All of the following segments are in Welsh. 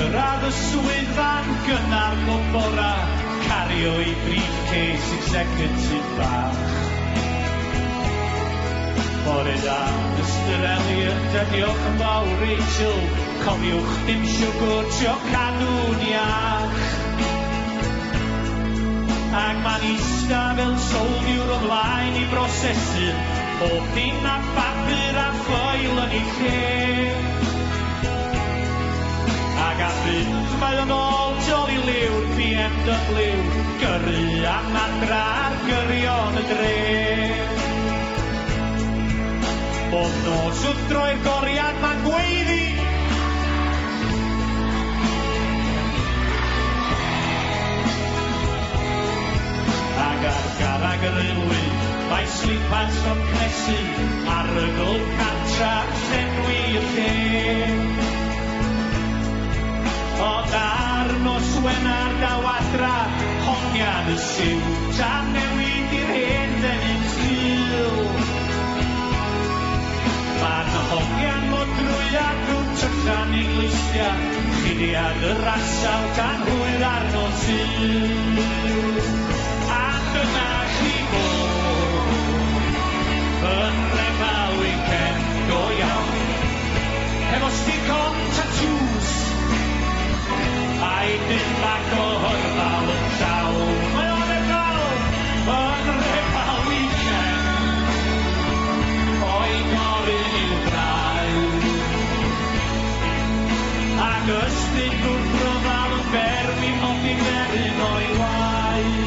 Cyrraedd y swyddfa'n gynnar bob bora, cario i briefcase executive bach. Bore da, Mr Elliot, a diolch yn fawr Rachel, cofiwch dim siwgr trio cadw'n iach. Ac ma'n ista fel soldiwr o blaen i brosesu, bob dim a bapur a ffoil yn ei lle. Ac a fynd mae o'n ôl joli liw'r BMW, gyrru am adra ar gyrion y dre. Bob nos wrth droi'r goriad ma'n gweiddi, ac ar garag yr ylwyd mae sleepers o'n cnesu, arygl cartra llenwi y lle. Ond ar nos Wenar daw adra, hongian y siwt a newid i'r hen ddeny'n sgil. Ma'n hongian mod drwy a drwy tyllan i glustia, chidiad y rasaw gan hwyr arno syl. Ac yna chi bod, yn refa weekend go iawn, hefo stick-on tattoos, a'i dim bag o hyrfal yn llawn. Mae o'n efal, yn refa weekend, o'i gorin i'w braidd. Ac ystyd wrth ryfal yn berwi hoffi ferin o'i waith.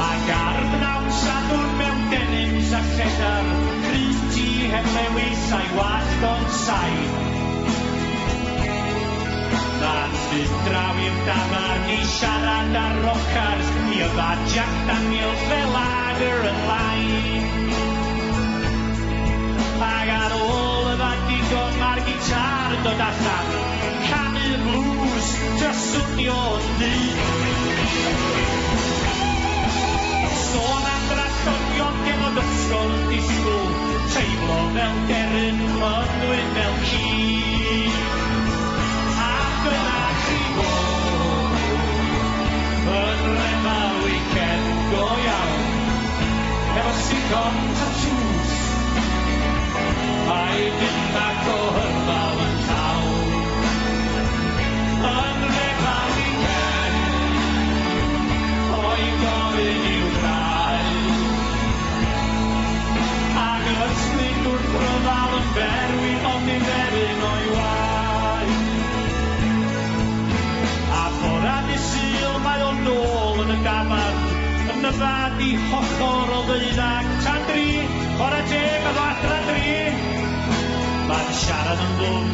Ac ar bnawn sadwr mewn denims a lledar, Rhys T heb lewis a'i wallt o'n saith. Na'n fydd draw i'r dafar ni siarad ar rockers, i ydda Jack Daniels fel lager yn lain. Ac ar ôl y digon mae'r gitar yn dod allan, canu blues, just swnio'n dyn. Sôn am drachonion gen o ysgol yn disgwyl, teimlo fel deryn, mynwyn fel ci. Ac yna chi bod, yn refa weekend go iawn, efo stick-on tattoos, a'i dim bag o hyrfal yn llawn. Yn refa weekend, o'i gorin i'w braidd. Ac ysbryd wrth ryfal yn berwi ond i ferin o'i waith. A bora di Sul mae o'n nôl yn y dafar, yn y fad i hollor o ddeuddag tan dri, chwarae teg o ddadra dri. Ma'n siarad yn ddwm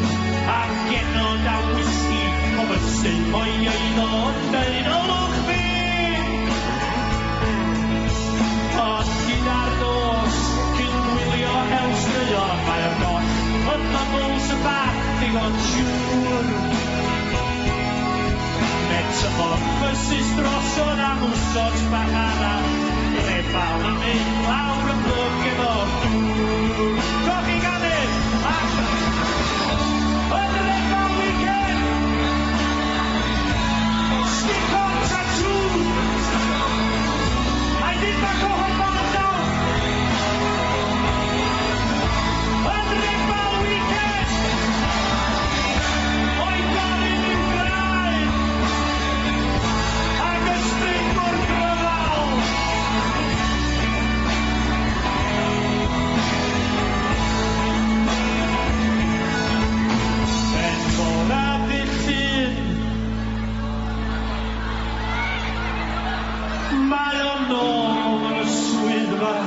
ar genod a whisky, o fysu o'i eiddo yn dweud olwch fi. Ond gyda'r nos, cyn gwylio helsneuon, mae'r goll yn bubbles y bach digon siŵr. Metamorphosis drosodd am wsod bach arall, rebal yn mynd lawr y plwg efo dŵr. Coch i ganedd, ac yn refa weekend, stick-on tattoos, a'i dim bag o hyrfal yn llawn. Yn refa weekend, o'i gorin i'w braidd. Ac ysbryd wrth ryfal. En bora dydd Llun, mae o'n nôl yn y swyddfa,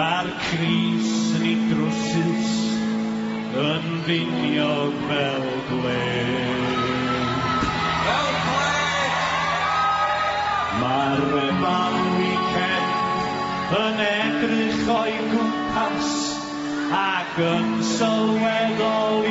a'r Cris yn ei drwsus, yn finiog fel gwedd. Mae'r refal weekend yn edrych o'i gwmpas ac yn sylweddol i